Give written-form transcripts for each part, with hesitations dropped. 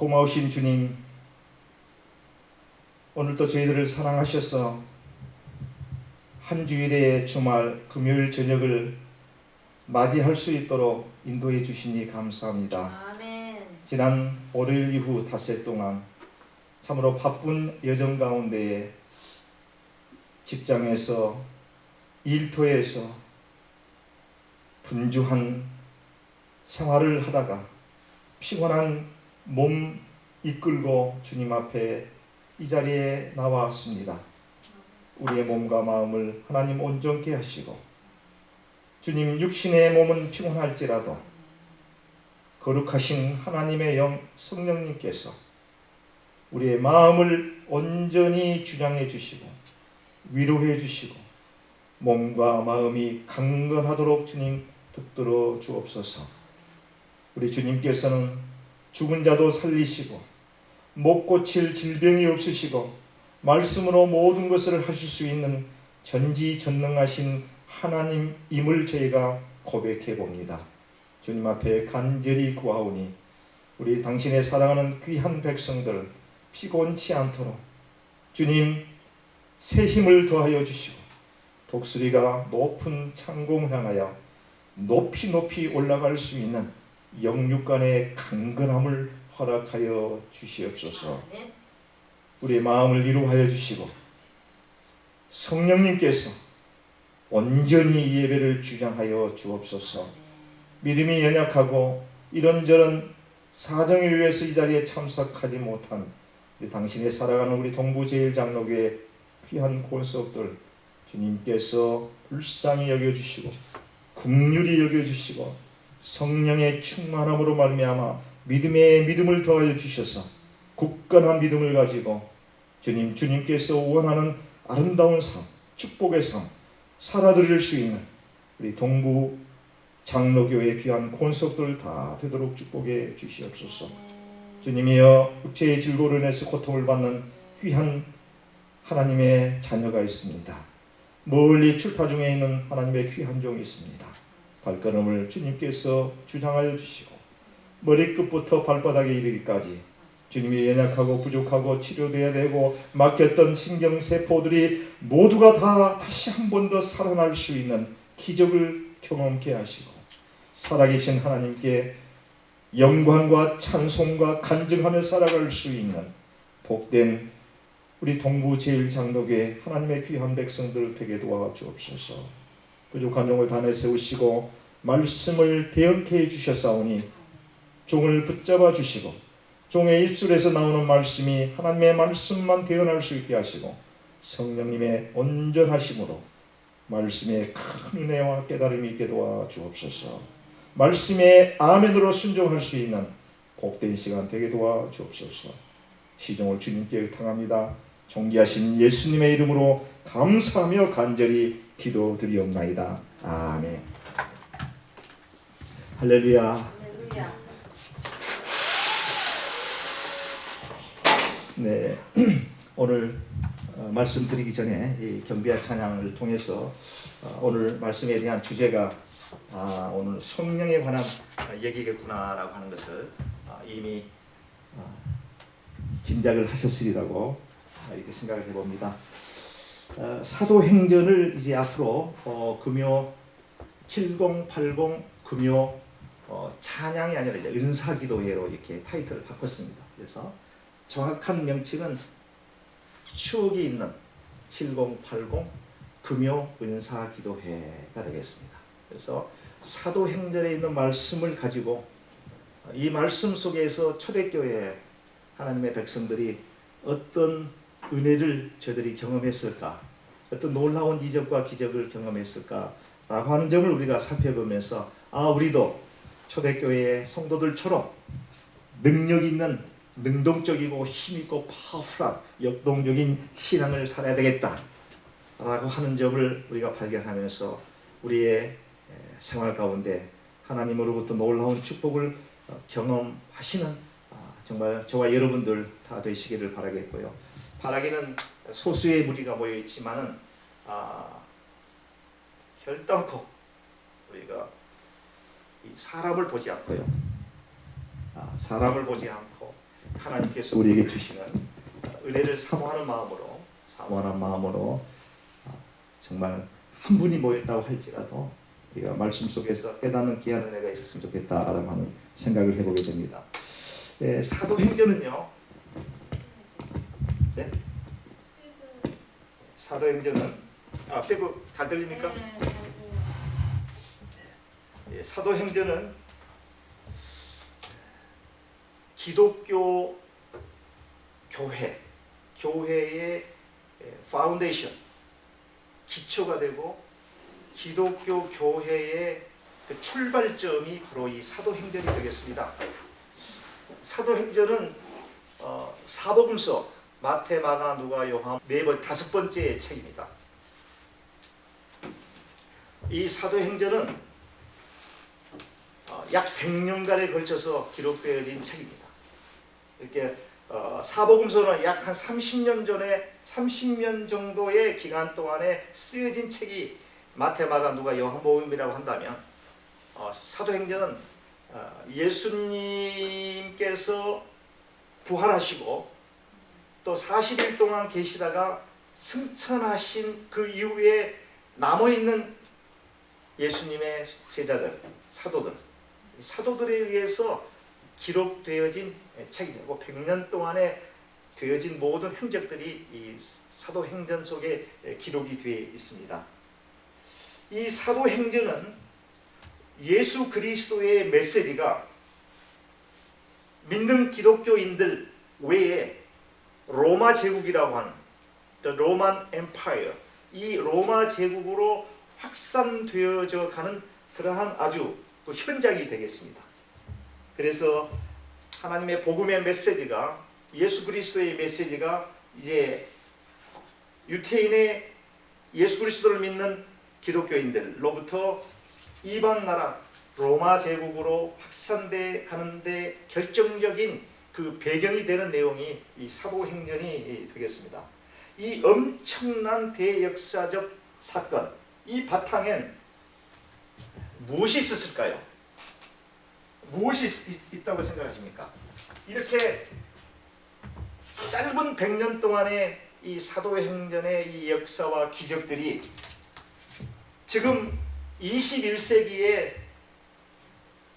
고마우신 주님, 오늘도 저희들을 사랑하셔서 한 주일의 주말 금요일 저녁을 맞이할 수 있도록 인도해 주시니 감사합니다. 아멘. 지난 월요일 이후 닷새 동안 참으로 바쁜 여정 가운데에 직장에서 일터에서 분주한 생활을 하다가 피곤한 몸 이끌고 주님 앞에 이 자리에 나왔습니다. 우리의 몸과 마음을 하나님 온전케 하시고, 주님 육신의 몸은 피곤할지라도 거룩하신 하나님의 영 성령님께서 우리의 마음을 온전히 주장해 주시고 위로해 주시고 몸과 마음이 강건하도록 주님 붙들어 주옵소서. 우리 주님께서는 죽은 자도 살리시고 못 고칠 질병이 없으시고 말씀으로 모든 것을 하실 수 있는 전지전능하신 하나님임을 저희가 고백해 봅니다. 주님 앞에 간절히 구하오니 우리 당신의 사랑하는 귀한 백성들 피곤치 않도록 주님 새 힘을 더하여 주시고 독수리가 높은 창공을 향하여 높이 높이 올라갈 수 있는 영육간의 강건함을 허락하여 주시옵소서. 우리의 마음을 위로하여 주시고 성령님께서 온전히 이 예배를 주장하여 주옵소서. 믿음이 연약하고 이런저런 사정에 의해서 이 자리에 참석하지 못한 우리 당신의 살아가는 우리 동부제일장로교회 귀한 권속들 주님께서 불쌍히 여겨주시고 긍휼히 여겨주시고 성령의 충만함으로 말미암아 믿음에 믿음을 더하여 주셔서 굳건한 믿음을 가지고 주님께서 원하는 아름다운 삶, 축복의 삶 살아드릴 수 있는 우리 동부 장로교회 귀한 권속들 다 되도록 축복해 주시옵소서. 주님이여 육체의 질고로 인해서 고통을 받는 귀한 하나님의 자녀가 있습니다. 멀리 출타 중에 있는 하나님의 귀한 종이 있습니다. 발걸음을 주님께서 주장하여 주시고 머리끝부터 발바닥에 이르기까지 주님이 연약하고 부족하고 치료돼야 되고 막혔던 신경세포들이 모두가 다 다시 한 번 더 살아날 수 있는 기적을 경험케 하시고 살아계신 하나님께 영광과 찬송과 간증하며 살아갈 수 있는 복된 우리 동부제일장로교회 하나님의 귀한 백성들 되게 도와주옵소서. 부족한 종을 다 내세우시고 말씀을 대언케 해주셨사오니 종을 붙잡아 주시고 종의 입술에서 나오는 말씀이 하나님의 말씀만 대언할 수 있게 하시고 성령님의 온전하심으로 말씀에 큰 은혜와 깨달음이 있게 도와주옵소서. 말씀에 아멘으로 순종할 수 있는 복된 시간 되게 도와주옵소서. 시종을 주님께 의탁합니다. 존귀하신 예수님의 이름으로 감사하며 간절히 기도드리옵나이다. 아멘. 할렐루야. 네, 오늘 말씀드리기 전에 이 경배와 찬양을 통해서 오늘 말씀에 대한 주제가 오늘 성령에 관한 얘기겠구나라고 하는 것을 이미 짐작을 하셨으리라고 이렇게 생각을 해봅니다. 사도행전을 이제 앞으로 금요 7080 금요 찬양이 아니라 이제 은사기도회로 이렇게 타이틀을 바꿨습니다. 그래서 정확한 명칭은 추억이 있는 7080 금요 은사기도회가 되겠습니다. 그래서 사도행전에 있는 말씀을 가지고 이 말씀 속에서 초대교회 하나님의 백성들이 어떤 은혜를 저들이 경험했을까, 어떤 놀라운 이적과 기적을 경험했을까 라고 하는 점을 우리가 살펴보면서 우리도 초대교회의 성도들처럼 능력 있는 능동적이고 힘있고 파워풀한 역동적인 신앙을 살아야 되겠다 라고 하는 점을 우리가 발견하면서 우리의 생활 가운데 하나님으로부터 놀라운 축복을 경험하시는 정말 저와 여러분들 다 되시기를 바라겠고요. 바라기는 소수의 무리가 모여 있지만은 결단코 우리가 이 사람을 보지 않고요. 사람을 보지 않고 하나님께서 우리에게 주시는 은혜를 사모하는 마음으로 정말 한 분이 모였다고 할지라도 우리가 말씀 속에서 깨닫는 귀한 은혜가 있었으면 좋겠다라고 하는 생각을 해보게 됩니다. 사도행전은요. 네? 사도행전은 빼고 잘 들립니까? 사도행전은 기독교 교회의 파운데이션, 기초가 되고 기독교 교회의 그 출발점이 바로 이 사도행전이 되겠습니다. 사도행전은 사복음서 마태, 마가, 누가, 요한 다섯 번째 책입니다. 이 사도행전은 약 100년간에 걸쳐서 기록되어진 책입니다. 이렇게 사복음서는 약 한 30년 정도의 기간 동안에 쓰여진 책이 마태, 마가, 누가, 요한복음이라고 한다면 사도행전은 예수님께서 부활하시고 또 40일 동안 계시다가 승천하신 그 이후에 남아있는 예수님의 제자들, 사도들에 의해서 기록되어진 책이고 100년 동안에 되어진 모든 행적들이 이 사도행전 속에 기록이 되어 있습니다. 이 사도행전은 예수 그리스도의 메시지가 믿는 기독교인들 외에 로마 제국이라고 하는 The Roman Empire, 이 로마 제국으로 확산되어져 가는 그러한 아주 그 현장이 되겠습니다. 그래서 하나님의 복음의 메시지가, 예수 그리스도의 메시지가 이제 유태인의 예수 그리스도를 믿는 기독교인들로부터 이방 나라 로마 제국으로 확산돼 가는데 결정적인 그 배경이 되는 내용이 이 사도행전이 되겠습니다. 이 엄청난 대역사적 사건, 이 바탕엔 무엇이 있었을까요? 무엇이 있다고 생각하십니까? 이렇게 짧은 100년 동안의 이 사도행전의 이 역사와 기적들이 지금 21세기에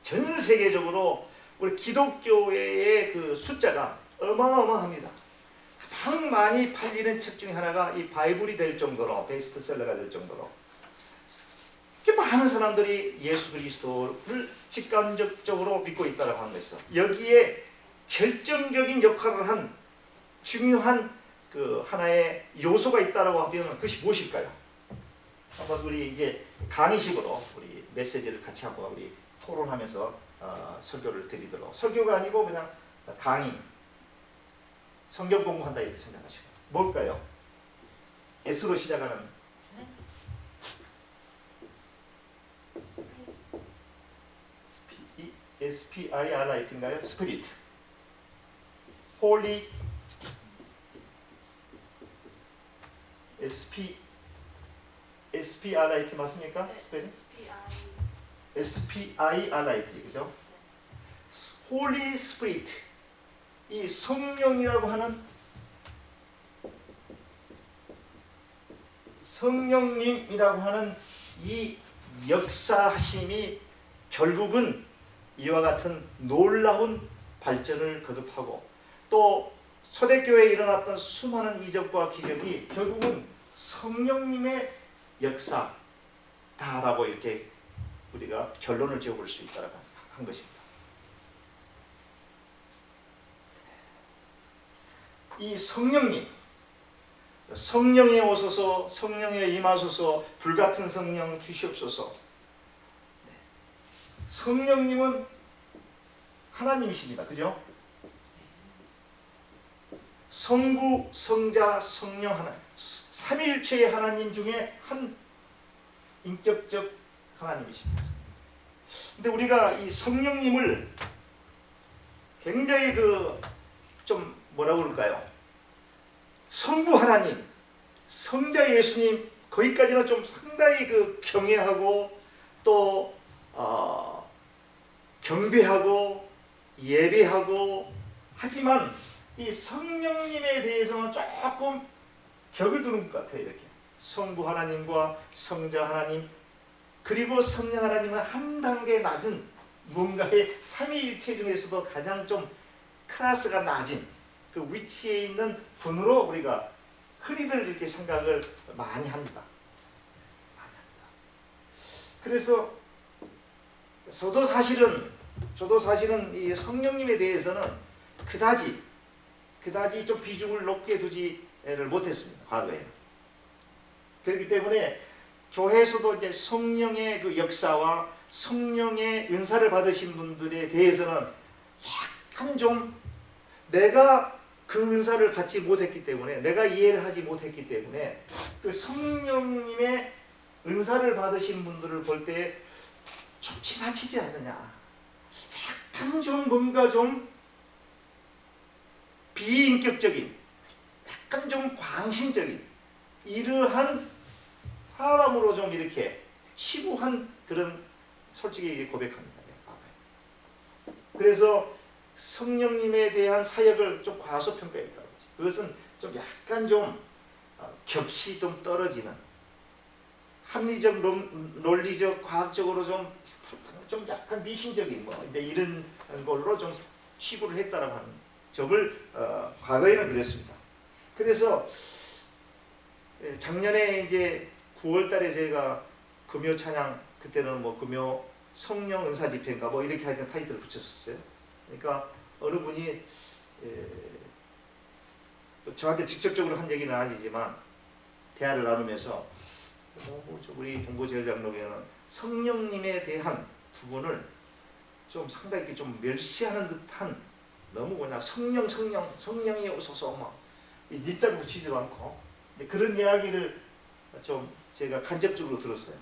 전 세계적으로 우리 기독교회의 그 숫자가 어마어마합니다. 가장 많이 팔리는 책 중에 하나가 이 바이블이 될 정도로, 베스트셀러가 될 정도로 많은 사람들이 예수 그리스도를 직감적으로 믿고 있다고 하는 것이죠. 여기에 결정적인 역할을 한 중요한 그 하나의 요소가 있다고 하면 그것이 무엇일까요? 한번 우리 이제 강의식으로 우리 메시지를 같이 한번 우리 토론하면서 설교를 드리도록, 설교가 아니고 그냥 강의, 성경 공부한다 이렇게 생각하시고, 뭘까요? S로 시작하는 SPIRIT인가요? 스피릿. 홀리 SPRIT 맞습니까? 스페링? SPIRIT, 그죠? 홀리 스피릿, 이 성령이라고 하는 성령님이라고 하는 이 역사하심이 결국은 이와 같은 놀라운 발전을 거듭하고 또 초대교회에 일어났던 수많은 이적과 기적이 결국은 성령님의 역사다라고 이렇게 우리가 결론을 지어볼 수 있다고 한 것입니다. 이 성령님, 성령에 오소서, 성령에 임하소서, 불같은 성령 주시옵소서. 성령님은 하나님이십니다. 그죠? 성부, 성자, 성령 하나, 삼위일체의 하나님 중에 한 인격적 하나님이십니다. 근데 우리가 이 성령님을 굉장히 좀 뭐라고 그럴까요? 성부 하나님, 성자 예수님, 거기까지는 좀 상당히 경외하고 또 경배하고 예배하고 하지만 이 성령님에 대해서는 조금 격을 두는 것 같아요. 이렇게 성부 하나님과 성자 하나님 그리고 성령 하나님은 한 단계 낮은 뭔가의 삼위일체 중에서도 가장 좀 클래스가 낮은 그 위치에 있는 분으로 우리가 흔히들 이렇게 생각을 많이 합니다. 그래서 저도 사실은 이 성령님에 대해서는 그다지 좀 비중을 높게 두지를 못했습니다. 과거에. 그렇기 때문에 교회에서도 이제 성령의 그 역사와 성령의 은사를 받으신 분들에 대해서는 약간 좀 내가 그 은사를 받지 못했기 때문에 내가 이해를 하지 못했기 때문에 그 성령님의 은사를 받으신 분들을 볼 때 좀 지나치지 않느냐, 약간 좀 뭔가 좀 비인격적인, 약간 좀 광신적인 이러한 사람으로 좀 이렇게 치부한 그런 솔직히 고백합니다. 그래서 성령님에 대한 사역을 좀 과소평가했다고 하죠. 그것은 좀 약간 좀 격이 좀 떨어지는 합리적, 논리적, 과학적으로 좀 약간 미신적인 뭐 이제 이런 걸로 좀 치부를 했다라고 하는 적을 과거에는 그랬습니다. 그래서 작년에 이제 9월달에 제가 금요 찬양 그때는 뭐 금요 성령 은사 집회인가 뭐 이렇게 하여튼 타이틀을 붙였었어요. 그러니까 어느 분이 저한테 직접적으로 한 얘기는 아니지만 대화를 나누면서 우리 동부제일장로교회는 성령님에 대한 부분을 좀 상당히 좀 멸시하는 듯한 너무 그냥 성령이 오소서 막 니자를 붙이지도 않고 그런 이야기를 좀 제가 간접적으로 들었어요.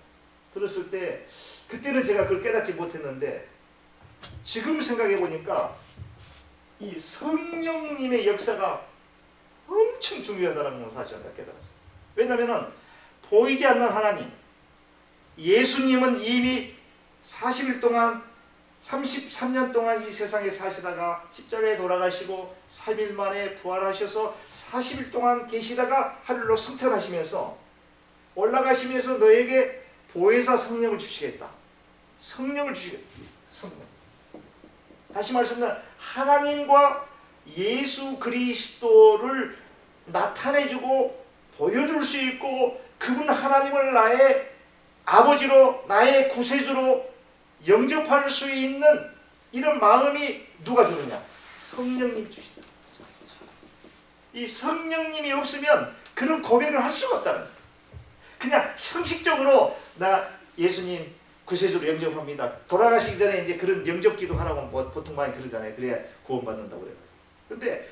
들었을 때 그때는 제가 그걸 깨닫지 못했는데 지금 생각해 보니까 이 성령님의 역사가 엄청 중요하다는 걸 사실은 깨달았어요. 왜냐하면 보이지 않는 하나님, 예수님은 이미 40일 동안 33년 동안 이 세상에 사시다가 십자가에 돌아가시고 3일 만에 부활하셔서 40일 동안 계시다가 하늘로 승천하시면서 올라가시면서 너에게 보혜사 성령을 주시겠다. 성령을 주시겠다. 성령. 다시 말씀드리면 하나님과 예수 그리스도를 나타내주고 보여줄 수 있고 그분 하나님을 나의 아버지로 나의 구세주로 영접할 수 있는 이런 마음이 누가 주느냐? 성령님 주시다. 이 성령님이 없으면 그런 고백을 할 수가 없다는 거예요. 그냥 형식적으로 나 예수님 구세주로 영접합니다. 돌아가시기 전에 이제 그런 영접기도 하라고 뭐 보통 많이 그러잖아요. 그래야 구원받는다고 그래요. 근데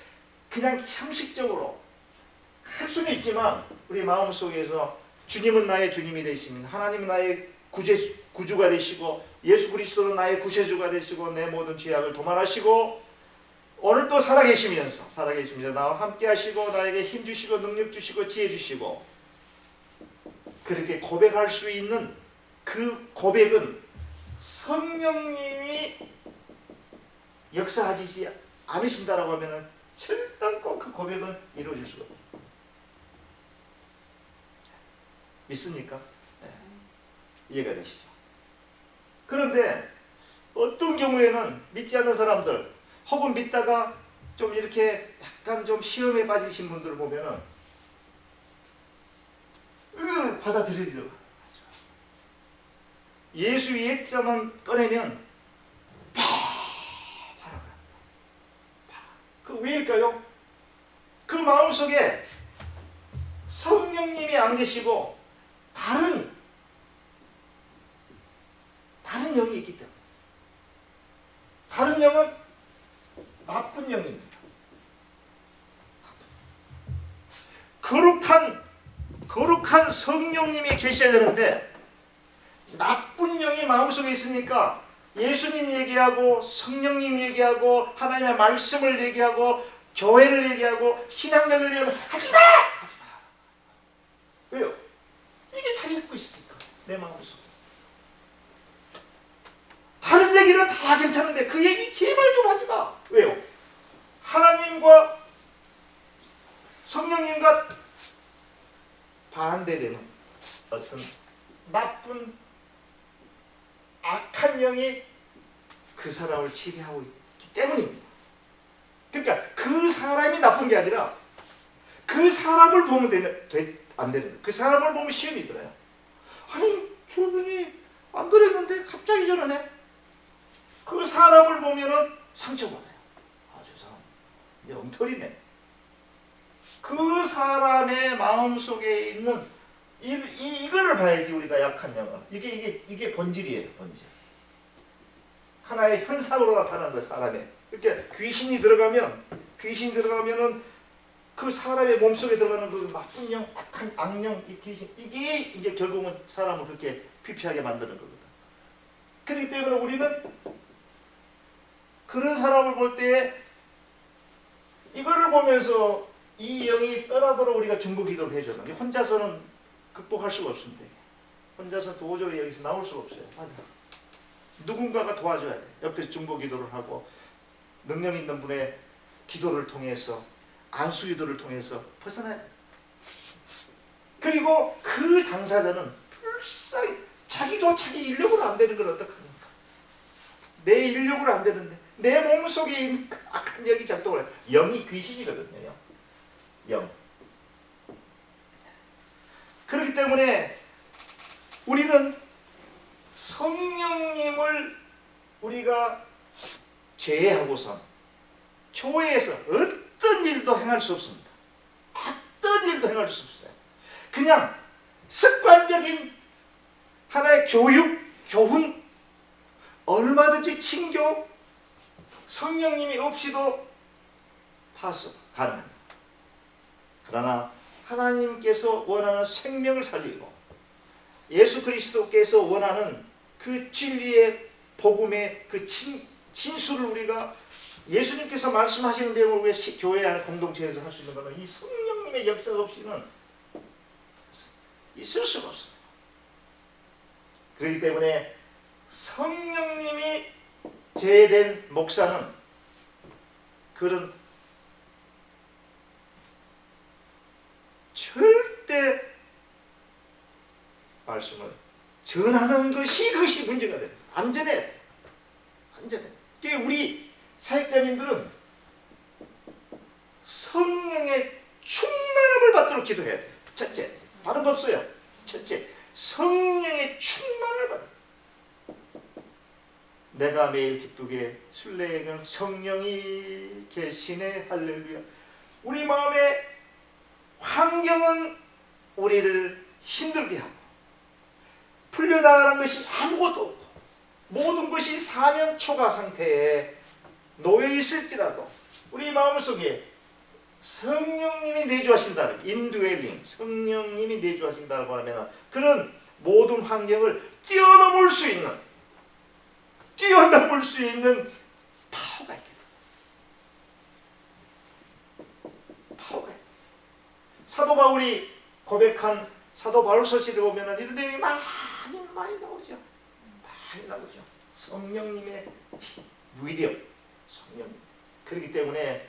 그냥 형식적으로 할 수는 있지만 우리 마음속에서 주님은 나의 주님이 되시면 하나님은 나의 구주가 되시고 예수 그리스도는 나의 구세주가 되시고 내 모든 죄악을 도말하시고 오늘도 살아계시면서 나와 함께 하시고 나에게 힘 주시고 능력 주시고 지혜 주시고 그렇게 고백할 수 있는 그 고백은 성령님이 역사하지 않으신다라고 하면 절단코 그 고백은 이루어질 수가 없어요. 믿습니까? 네. 이해가 되시죠? 그런데 어떤 경우에는 믿지 않는 사람들 혹은 믿다가 좀 이렇게 약간 좀 시험에 빠지신 분들을 보면은 이걸 받아들이려고 하죠. 예수 예자만 꺼내면 바라고 합니다. 그 왜일까요? 그 마음속에 성령님이 안 계시고 다른 영이 있기 때문에 다른 영은 나쁜 영입니다. 거룩한 성령님이 계셔야 되는데 나쁜 영이 마음속에 있으니까 예수님 얘기하고 성령님 얘기하고 하나님의 말씀을 얘기하고 교회를 얘기하고 신앙력을 얘기하고 하지마! 왜요? 이게 잘 읽고 있으니까 내 마음속에 다른 얘기는 다 괜찮은데 그 얘기 제발 좀 하지마. 왜요? 하나님과 성령님과 반대되는 어떤 나쁜 악한 영이 그 사람을 지배하고 있기 때문입니다. 그러니까 그 사람이 나쁜 게 아니라 그 사람을 보면 안 되는 거예요. 그 사람을 보면 시험이 들어요. 아니 저분이 안 그랬는데 갑자기 저러네. 그 사람을 보면은 상처받아요. 아, 저 사람 영털이네. 그 사람의 마음속에 있는 이거를 봐야지 우리가 약한 영은. 이게 본질이에요. 본질. 하나의 현상으로 나타나는 거예요. 사람의. 이렇게 귀신이 들어가면은 그 사람의 몸속에 들어가는 그 나쁜 영, 악한 악령, 이 귀신, 이게 이제 결국은 사람을 그렇게 피폐하게 만드는 거거든. 그렇기 때문에 우리는 그런 사람을 볼 때 이거를 보면서 이 영이 떠나도록 우리가 중보 기도를 해줘야 돼. 혼자서는 극복할 수가 없습니다. 혼자서 도저히 여기서 나올 수가 없어요. 누군가가 도와줘야 돼. 옆에서 중보 기도를 하고 능력 있는 분의 기도를 통해서 안수 기도를 통해서 벗어나야 돼. 그리고 그 당사자는 불쌍히 자기도 자기 인력으로 안 되는 걸 어떡합니까? 내 인력으로 안 되는데 내 몸속에 있는 악한 영이 작동을 해요. 영이 귀신이거든요. 영. 그렇기 때문에 우리는 성령님을 우리가 제외하고선 교회에서 어떤 일도 행할 수 없습니다. 어떤 일도 행할 수 없어요. 그냥 습관적인 하나의 교육, 교훈, 얼마든지 친교, 성령님이 없이도 파수 가능합니다. 그러나 하나님께서 원하는 생명을 살리고 예수 그리스도께서 원하는 그 진리의 복음의 그 진수를 우리가 예수님께서 말씀하시는 내용을 우리가 교회 안에 공동체에서 할 수 있는 것은 이 성령님의 역사가 없이는 있을 수가 없습니다. 그렇기 때문에 성령님이 제외된 목사는 그런 절대 말씀을 전하는 그것이 문제가 돼요. 안전해. 우리 사역자님들은 성령의 충만함을 받도록 기도해야 돼요. 첫째, 다른 거 없어요. 첫째, 성령의 충만을 받아. 내가 매일 기쁘게 순례행을 성령이 계시네 할렐루야. 우리 마음의 환경은 우리를 힘들게 하고 풀려나가는 것이 아무것도 없고 모든 것이 사면 초과 상태에 놓여 있을지라도 우리 마음속에 성령님이 내주하신다는 인드웰링, 성령님이 내주하신다고 하면 그런 모든 환경을 뛰어넘을 수 있는 파워가 있게 돼요. 파워가 있게 돼요. 사도 바울이 고백한 사도 바울서시를 보면 이런 내용이 많이 나오죠. 많이 나오죠. 성령님의 위력, 성령님. 그렇기 때문에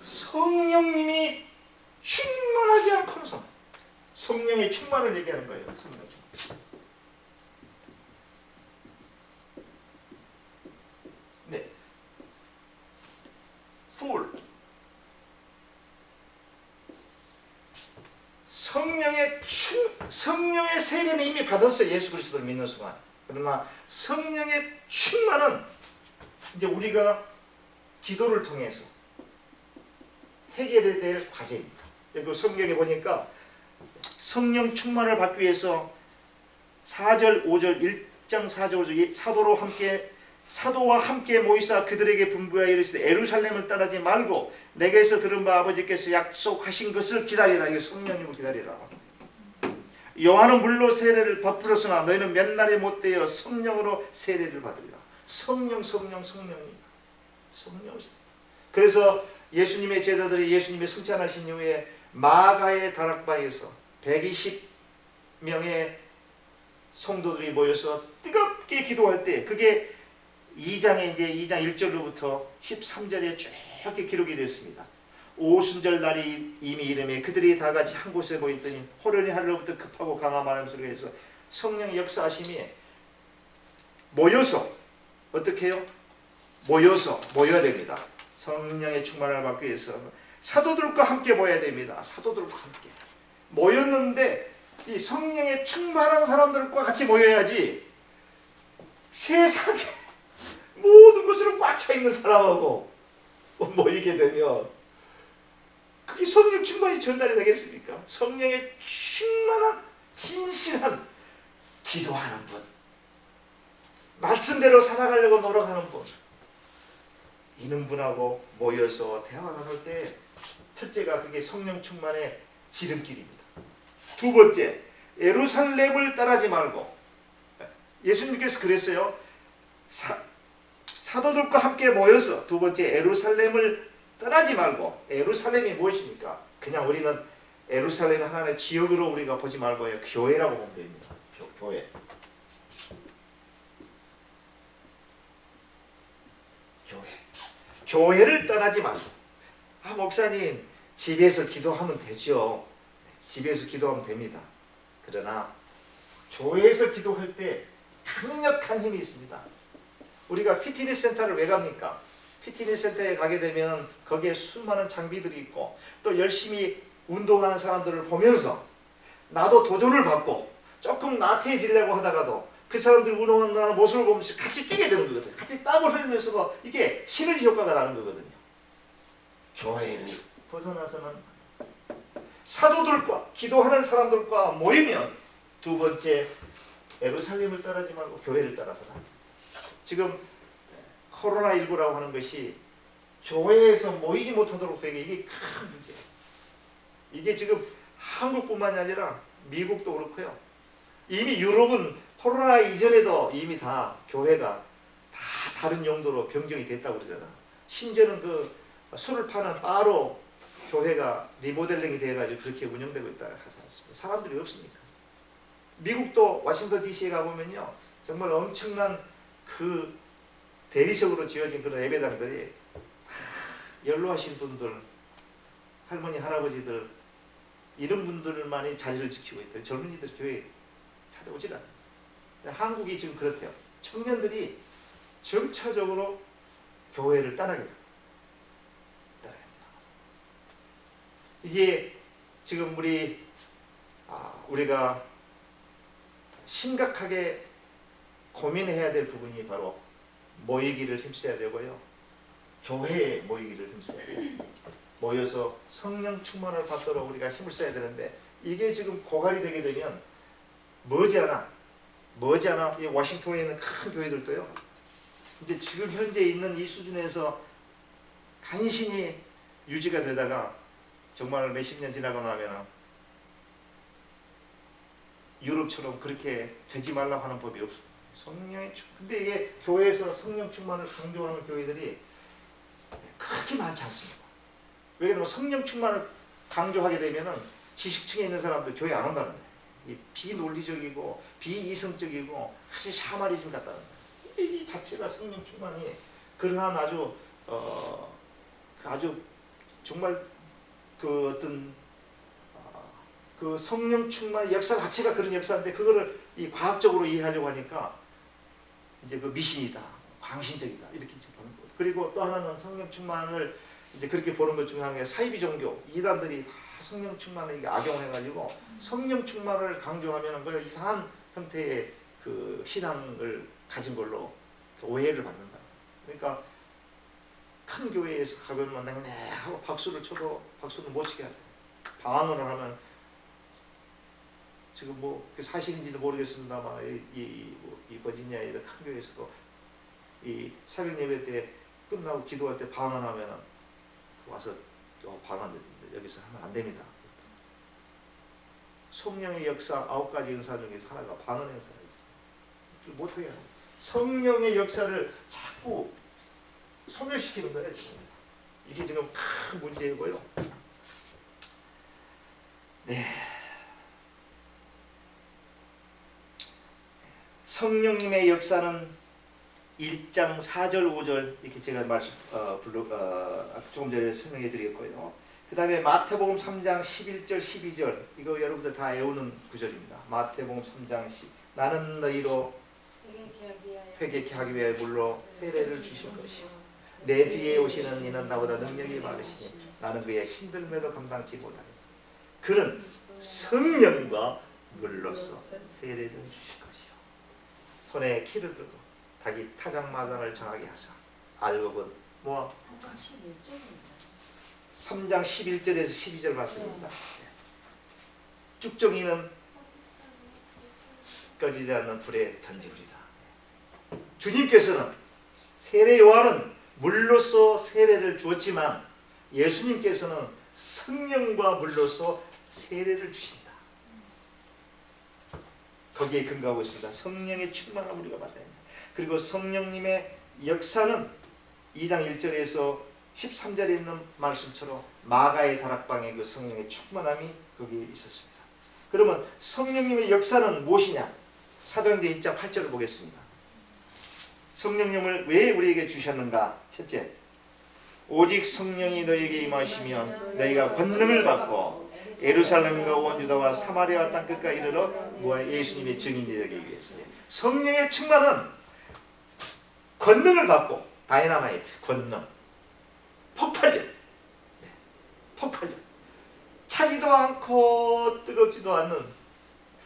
성령님이 충만하지 않고서 성령의 충만을 얘기하는 거예요. 성령 충만. 네. full. 성령의 세례는 이미 받았어요. 예수 그리스도를 믿는 순간. 그러나 성령의 충만은 이제 우리가 기도를 통해서 해결해야 될 과제입니다. 그 성경에 보니까 성령 충만을 받기 위해서 4절, 5절, 1장 4절, 5절 사도와 함께 모이사 그들에게 분부하여 이르시되 예루살렘을 떠나지 말고 내게서 들은 바 아버지께서 약속하신 것을 기다리라. 이거 성령님을 기다리라. 요한은 물로 세례를 베풀었으나 너희는 몇 날이 못되어 성령으로 세례를 받으리라. 성령입니다. 그래서 예수님의 제자들이 예수님의 승천하신 이후에 마가의 다락방에서 120명의 성도들이 모여서 뜨겁게 기도할 때 그게 2장에 이제 2장 1절로부터 13절에 쭉 이렇게 기록이 됐습니다. 오순절 날이 이미 이름에 그들이 다 같이 한 곳에 모였더니 호련히 하늘로부터 급하고 강한 바람 소리가 해서 성령 역사하심이 모여서 어떻게 해요? 모여야 됩니다. 성령의 충만을 받기 위해서 사도들과 함께 모여야 됩니다. 사도들과 함께 모였는데 이 성령의 충만한 사람들과 같이 모여야지 세상에 모든 것으로 꽉 차 있는 사람하고 모이게 되면 그게 성령 충만이 전달이 되겠습니까? 성령의 충만한 진실한 기도하는 분, 말씀대로 살아가려고 노력하는 분, 이런 분하고 모여서 대화를 나눌 때 첫째가 그게 성령 충만의 지름길입니다. 두 번째, 예루살렘을 떠나지 말고, 예수님께서 그랬어요. 사도들과 함께 모여서 두 번째 예루살렘을 떠나지 말고. 예루살렘이 무엇입니까? 그냥 우리는 예루살렘 하나의 지역으로 우리가 보지 말고요, 교회라고 보면 됩니다. 교회. 교회를 떠나지 말고. 목사님 집에서 기도하면 되죠. 집에서 기도하면 됩니다. 그러나 교회에서 기도할 때 강력한 힘이 있습니다. 우리가 피트니스 센터를 왜 갑니까? 피트니스 센터에 가게 되면 거기에 수많은 장비들이 있고 또 열심히 운동하는 사람들을 보면서 나도 도전을 받고 조금 나태해지려고 하다가도 그 사람들이 운동하는 모습을 보면서 같이 뛰게 되는 거거든요. 같이 땀을 흘리면서도 이게 시너지 효과가 나는 거거든요. 교회를 벗어나서는 사도들과 기도하는 사람들과 모이면 두 번째 예루살렘을 따르지 말고 교회를 따라서라. 지금 코로나19라고 하는 것이 교회에서 모이지 못하도록 되게 이게 큰 문제예요. 이게 지금 한국뿐만이 아니라 미국도 그렇고요. 이미 유럽은 코로나 이전에도 이미 다 교회가 다 다른 용도로 변경이 됐다고 그러잖아. 심지어는 그 술을 파는 바로 교회가 리모델링이 돼가지고 그렇게 운영되고 있다 하지 않습니까? 사람들이 없으니까. 미국도 워싱턴 DC에 가보면요, 정말 엄청난 그 대리석으로 지어진 그런 예배당들이 연로하신 분들, 할머니, 할아버지들, 이런 분들만이 자리를 지키고 있대요. 젊은이들 교회에 찾아오질 않아요. 한국이 지금 그렇대요. 청년들이 점차적으로 교회를 떠나게 됩니다. 이게 지금 우리가 심각하게 고민해야 될 부분이 바로 모이기를 힘써야 되고요. 교회에 모이기를 힘써야 돼요. 모여서 성령 충만을 받도록 우리가 힘을 써야 되는데 이게 지금 고갈이 되게 되면 머지않아 이 워싱턴에 있는 큰 교회들도요, 이제 지금 현재 있는 이 수준에서 간신히 유지가 되다가 정말 몇십 년 지나고 나면 유럽처럼 그렇게 되지 말라고 하는 법이 없어요. 근데 이게 교회에서 성령 충만을 강조하는 교회들이 그렇게 많지 않습니다. 왜냐하면 성령 충만을 강조하게 되면은 지식층에 있는 사람들 교회 안 온다는 거예요. 이 비논리적이고 비이성적이고 사실 샤머니즘 같다는 거예요. 이 자체가 성령 충만이 그러한 아주 정말 그 어떤 그 성령 충만의 역사 자체가 그런 역사인데 그거를 이 과학적으로 이해하려고 하니까 이제 그 미신이다, 광신적이다 이렇게 보는 거예요. 그리고 또 하나는 성령 충만을 이제 그렇게 보는 것 중에 하나가 사이비 종교 이단들이 다 성령 충만을 악용해가지고 성령 충만을 강조하면 그 이상한 형태의 그 신앙을 가진 걸로 오해를 받는다. 그러니까 큰 교회에서 가면 네 하고 박수를 쳐도 박수는 못 치게 하세요. 방언을 하면 지금 뭐 사실인지는 모르겠습니다만 이 버지니아의 큰 교회에서도 이 새벽 예배 때 끝나고 기도할 때 방언하면은 와서 방언 여기서 하면 안 됩니다. 성령의 역사 9가지 은사 중에 하나가 방언 은사가 있어요. 못하게 하는 거예요. 성령의 역사를 자꾸 소멸시키는 거예요. 지금. 이게 지금 큰 문제이고요. 네. 성령님의 역사는 1장 4절 5절 이렇게 제가 조금 전에 설명해 드렸고요. 그 다음에 마태복음 3장 11절 12절 이거 여러분들 다 외우는 구절입니다. 마태복음 3장 10 나는 너희로 회개케 하기 위해 물로 세례를 주실 것이요 내 뒤에 오시는 이는 나보다 능력이 많으시니 나는 그의 신들매도 감당치 못하니 그는 성령과 물로써 세례를 주실 것이요 손에 키를 들고 자기 타작마당을 정하게 하사 알곡은 뭐 3장 11절에서 12절 말씀입니다. 쭉정이는 꺼지지 않는 불에 던지우리라. 주님께서는 세례 요한은 물로써 세례를 주었지만 예수님께서는 성령과 물로써 세례를 주신다. 거기에 근거하고 있습니다. 성령의 충만함을 우리가 받아야 합니다. 그리고 성령님의 역사는 2장 1절에서 13절에 있는 말씀처럼 마가의 다락방에 그 성령의 충만함이 거기에 있었습니다. 그러면 성령님의 역사는 무엇이냐? 사도행전 1장 8절을 보겠습니다. 성령님을 왜 우리에게 주셨는가? 첫째, 오직 성령이 너에게 임하시면 너희가 권능을 받고 예루살렘과 온 유다와 사마리아와 땅끝까지 이르러 예수님의 증인이 되기 위해서. 성령의 충만은 권능을 받고 다이너마이트, 권능, 폭발력, 폭발력. 차지도 않고 뜨겁지도 않는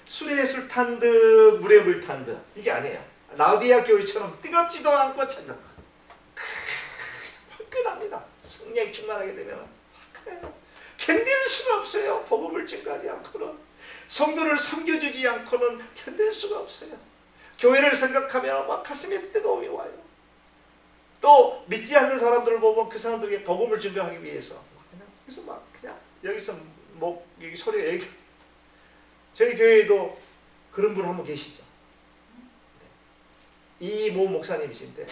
술에 술 탄 듯 물에 물 탄 듯 이게 아니에요. 라우디아 교회처럼 뜨겁지도 않고 차지도 않고 화끈합니다. 성령이 충만하게 되면 화끈해요. 견딜 수가 없어요. 복음을 증거하지 않고는 성도를 섬겨주지 않고는 견딜 수가 없어요. 교회를 생각하면 막 가슴에 뜨거움이 와요. 또 믿지 않는 사람들을 보면 그 사람들에게 복음을 증거하기 위해서 그래서 막 그냥 여기서 뭐 여기 소리가 얘기. 저희 교회에도 그런 분 한 분 계시죠. 이모 목사님이신데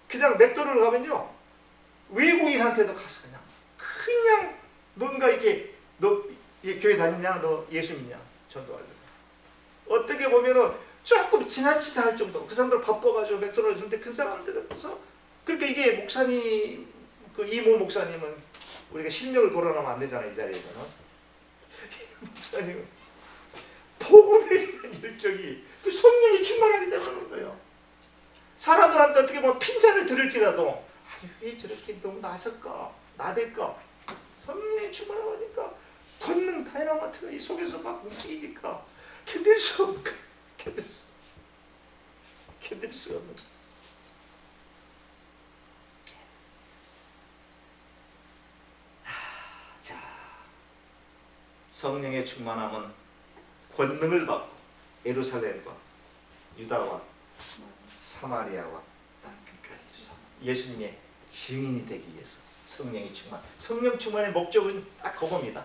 그냥 맥도를 가면요 외국인한테도 가서 그냥 뭔가 이렇게 너 교회 다니냐, 너 예수 믿냐 전도하려고. 어떻게 보면은 조금 지나치다 할 정도. 그 사람들 바빠가지고 맥도날드 주는데 그 사람들에서 그러니까 이게 목사님 그 이모 목사님은 우리가 실력을 거론하면 안 되잖아요. 이 자리에서는 목사님은 복음에 대한 열정이 그 성령이 충만하기 때문인 거예요. 사람들한테 어떻게 보면 핀잔을 들을지라도 아니 왜 저렇게 너무 나설까 나댈까 성령이 충만하니까 권능 다이너마이트가 이 속에서 막 움직이니까 견딜 수 없는 거예요. 견딜 수가 없는 거예요. 자, 성령의 충만함은 권능을 받고 예루살렘과 유다와 사마리아와 땅끝까지 예수님의 증인이 되기 위해서 성령이 충만. 성령 충만의 목적은 딱 그겁니다.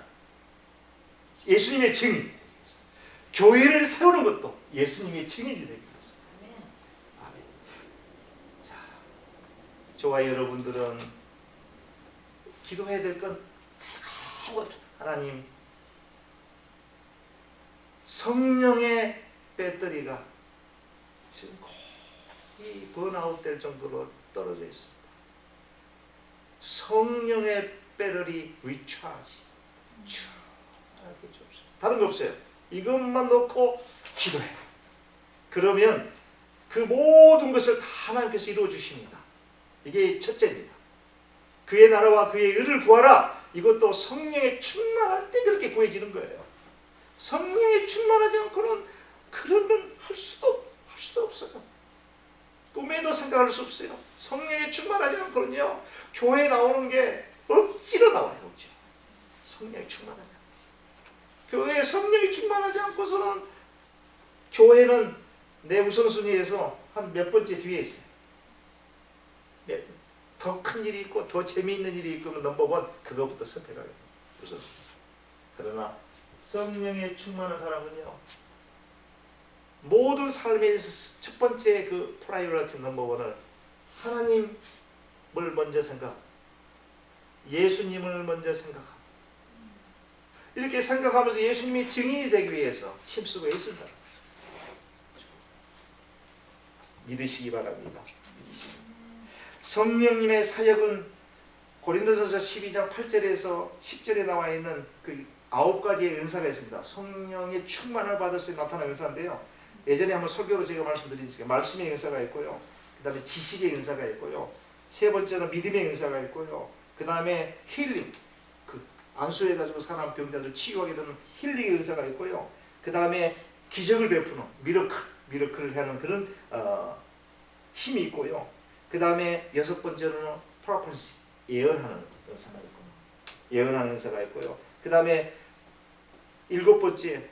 예수님의 증인. 교회를 세우는 것도 예수님의 증인이 되기 위해서. 아멘. 자, 저와 여러분들은 기도해야 될 건 하나님 성령의 배터리가 지금 거의 번아웃 될 정도로 떨어져 있습니다. 성령의 배터리 리차지. 다른 거 없어요. 이것만 놓고 기도해. 그러면 그 모든 것을 다 하나님께서 이루어 주십니다. 이게 첫째입니다. 그의 나라와 그의 의를 구하라. 이것도 성령의 충만할 때 그렇게 구해지는 거예요. 성령이 충만하지 않고는 그런 건 할 수도 없어요. 꿈에도 생각할 수 없어요. 성령이 충만하지 않고는요, 교회에 나오는 게 억지로 나와요. 억지로. 성령이 충만하냐. 교회에 성령이 충만하지 않고서는 교회는 내 우선순위에서 한 몇 번째 뒤에 있어요. 더 큰 일이 있고 더 재미있는 일이 있고 넘버원 그거부터 선택하게 돼요. 우선순위. 그러나 성령에 충만한 사람은요, 모든 삶에서 첫 번째 그 프라이어리티 넘버원을 하나님을 먼저 생각하고 예수님을 먼저 생각하고 이렇게 생각하면서 예수님이 증인이 되기 위해서 힘쓰고 애쓴다. 믿으시기 바랍니다. 성령님의 사역은 고린도전서 12장 8절에서 10절에 나와 있는 그 9가지의 은사가 있습니다. 성령의 충만을 받을 때 나타나는 은사인데요. 예전에 한번 설교로 제가 말씀드린 말씀의 은사가 있고요. 그 다음에 지식의 은사가 있고요. 세 번째는 믿음의 은사가 있고요. 그 다음에 힐링, 그 안수해가지고 사람 병자들 치유하게 되는 힐링의 은사가 있고요. 그 다음에 기적을 베푸는 미러클을 하는 그런 힘이 있고요. 그 다음에 여섯 번째로는 프로페시, 예언하는 은사가 있고, 예언하는 은사가 있고요. 그 다음에 일곱 번째,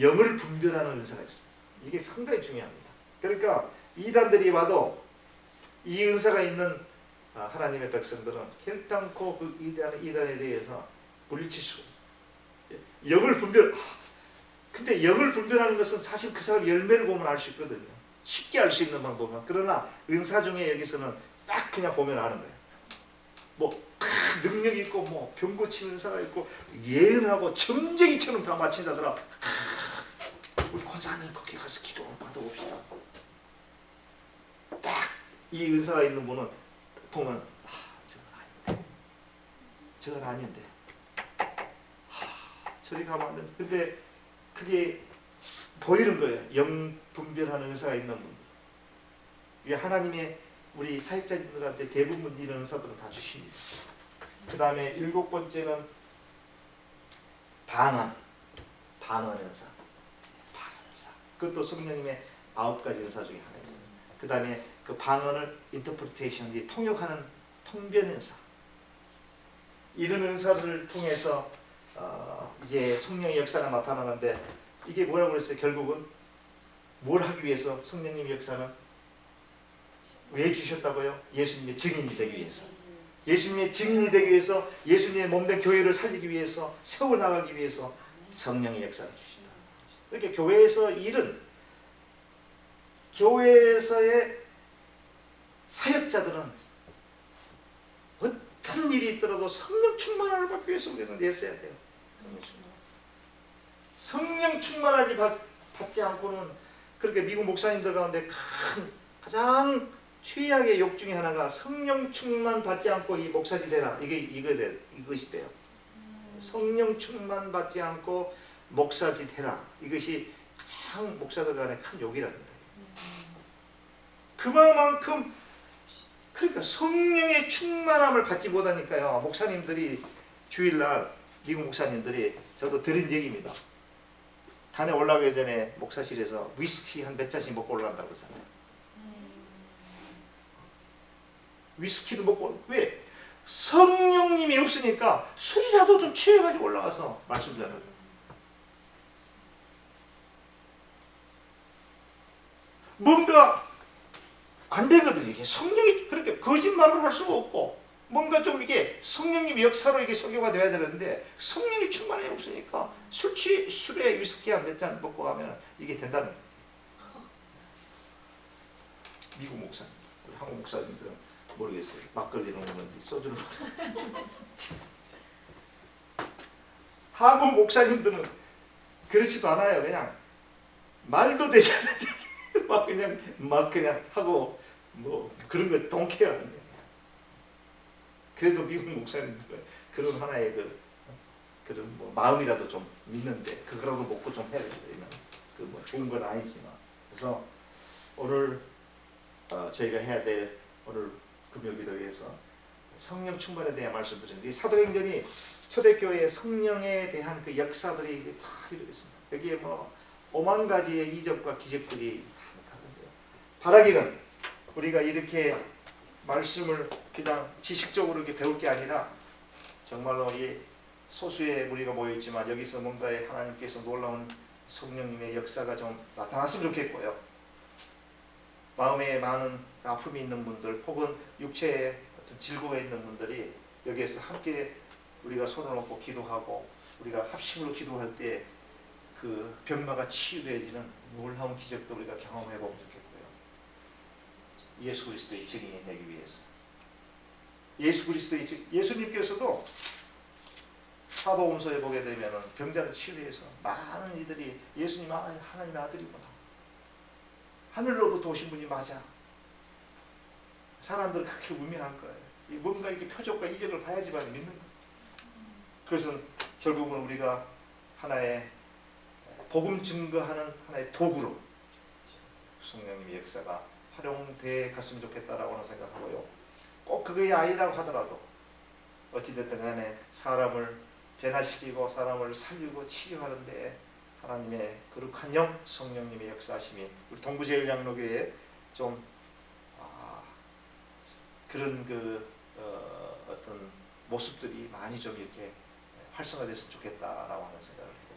영을 분별하는 은사가 있습니다. 이게 상당히 중요합니다. 그러니까 이단들이 와도 이 은사가 있는 하나님의 백성들은 결단코 그 이단에 대해서 물리칠 수 없어요. 영을 분별, 근데 영을 분별하는 것은 사실 그 사람 열매를 보면 알 수 있거든요. 쉽게 알 수 있는 방법은. 그러나 은사 중에 여기서는 딱 그냥 보면 아는 거예요. 뭐 능력 있고 뭐 병 고치는 은사가 있고 예언하고 점쟁이처럼 다 마친다더라. 우리 권사님 거기 가서 기도 받아봅시다. 딱 이 은사가 있는 분은 보면 저건 아닌데 저리 가면 안 되는데, 근데 그게 보이는 거예요. 영 분별하는 은사가 있는 분. 이게 하나님의 우리 사역자님들한테 대부분 이런 은사들은 다 주십니다. 그 다음에 일곱 번째는 방언 은사. 그것도 성령님의 9가지 은사 중에 하나입니다. 그 다음에 그 방언을 인터프리테이션, 통역하는 통변 은사. 이런 은사를 통해서 이제 성령의 역사가 나타나는데, 이게 뭐라고 그랬어요? 결국은 뭘 하기 위해서 성령님의 역사는 왜 주셨다고요? 예수님의 증인이 되기 위해서. 예수님의 증인이 되기 위해서, 예수님의 몸된 교회를 살리기 위해서, 세워나가기 위해서 성령의 역사를 주신다. 그러니까 교회에서 일은, 교회에서의 사역자들은 어떤 일이 있더라도 성령 충만함을 받기 위해서 우리는 애써야 돼요. 성령 충만하지 받지 않고는, 그렇게 미국 목사님들 가운데 가장 최악의 욕 중에 하나가 성령 충만 받지 않고 이 목사질 해라, 이것이 돼요. 성령 충만 받지 않고 목사질 해라, 이것이 가장 목사들 간의 큰 욕이랍니다. 그만큼, 그러니까 성령의 충만함을 받지 못하니까요, 목사님들이 주일날, 미국 목사님들이, 저도 들은 얘기입니다. 단에 올라가기 전에 목사실에서 위스키 한 몇 잔씩 먹고 올라간다고 그러잖아요. 위스키도 먹고, 왜? 성령님이 없으니까 술이라도 좀 취해가지고 올라가서 말씀 전하고. 뭔가 안 되거든요. 이게 성령이, 그렇게 거짓말을 할 수가 없고, 뭔가 좀 이게 성령님 역사로 이게 설교가 돼야 되는데, 성령이 충만히 없으니까 술에 위스키 한 몇 잔 먹고 가면 이게 된다는 거예요. 미국 목사님, 우리 한국 목사님들은 모르겠어요. 막걸리는 먹는지 소주는 먹는지. 한국 목사님들은 그렇지도 않아요. 그냥 말도 되지 않는 막 그냥 하고 뭐 그런 거 동케어하는 거예요. 그래도 미국 목사님들은 그런 하나의 그런 뭐 마음이라도 좀 믿는데, 그거라도 먹고 좀 해야 되면 그 뭐 좋은 건 아니지만. 그래서 오늘 저희가 해야 될, 오늘 금요 기도회에서 성령 충만에 대한 말씀드리는데, 사도행전이 초대교회의 성령에 대한 그 역사들이 다 이루어져 있습니다. 여기에 뭐 5만 가지의 이적과 기적들이 다 나타나는데요. 바라기는 우리가 이렇게 말씀을 그냥 지식적으로 이렇게 배울 게 아니라, 정말로 이 소수의 우리가 모여있지만 여기서 뭔가에 하나님께서 놀라운 성령님의 역사가 좀 나타났으면 좋겠고요. 마음에 많은 아픔이 있는 분들, 혹은 육체에 어떤 질고가 있는 분들이 여기에서 함께 우리가 손을 얹고 기도하고, 우리가 합심으로 기도할 때 그 병마가 치유되어지는 놀라운 기적도 우리가 경험해 보면 좋겠고요. 예수 그리스도의 증인이 되기 위해서. 예수 그리스도의 증인, 예수님께서도 사도행전에 보게 되면 병자를 치유해서 많은 이들이 예수님 하나님의 아들이구나, 하늘로부터 오신 분이 맞아. 사람들은 그렇게 우매할 거예요. 뭔가 이렇게 표적과 이적을 봐야지만 믿는 거예요. 그래서 결국은 우리가 하나의 복음 증거하는 하나의 도구로 성령님의 역사가 활용돼 갔으면 좋겠다라고 하는 생각하고요. 꼭 그게 아니라고 하더라도 어찌됐든 간에 사람을 변화시키고 사람을 살리고 치유하는데 하나님의 거룩한 영 성령님의 역사하심이 우리 동부제일장로교회에 좀 그런 어떤 모습들이 많이 좀 이렇게 활성화됐으면 좋겠다라고 하는 생각을 해요.